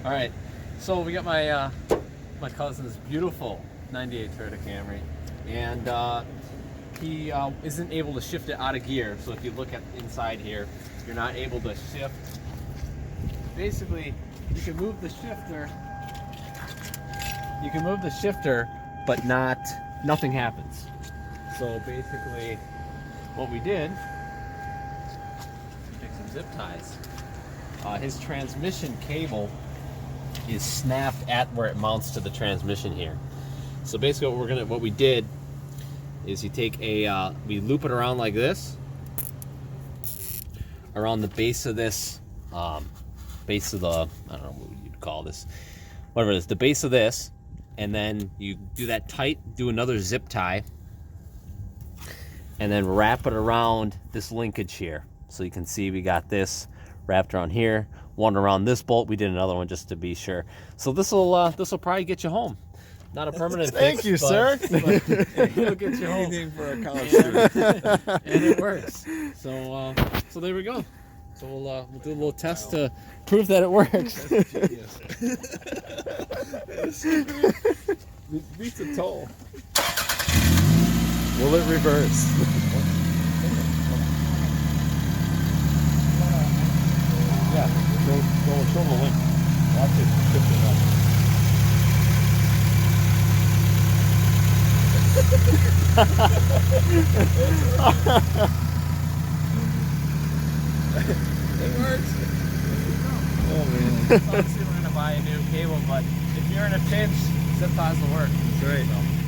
All right, so we got my my cousin's beautiful '98 Toyota Camry, and he isn't able to shift it out of gear. So if you look at inside here, you're not able to shift. Basically, you can move the shifter. You can move the shifter, but nothing happens. So basically, what we did, take some zip ties. His transmission cable is snapped at where it mounts to the transmission here. So basically, what we did is you take we loop it around like this, around the base of this, base of the, I don't know what you'd call this, whatever it is, the base of this, and then you do that tight, do another zip tie, and then wrap it around this linkage here. So you can see we got this wrapped around here, one around this bolt. We did another one just to be sure. So this will probably get you home. Not a permanent Thank fix, you, sir. but it'll get you home. Anything for a college student. And it works. So there we go. So we'll do a little test to prove that it works. It beats a toll. Will it reverse? Yeah, show the link. Watch it shift it up. It works. Oh man. Obviously we're gonna buy a new cable, but if you're in a pinch, zip ties will work. That's right. So.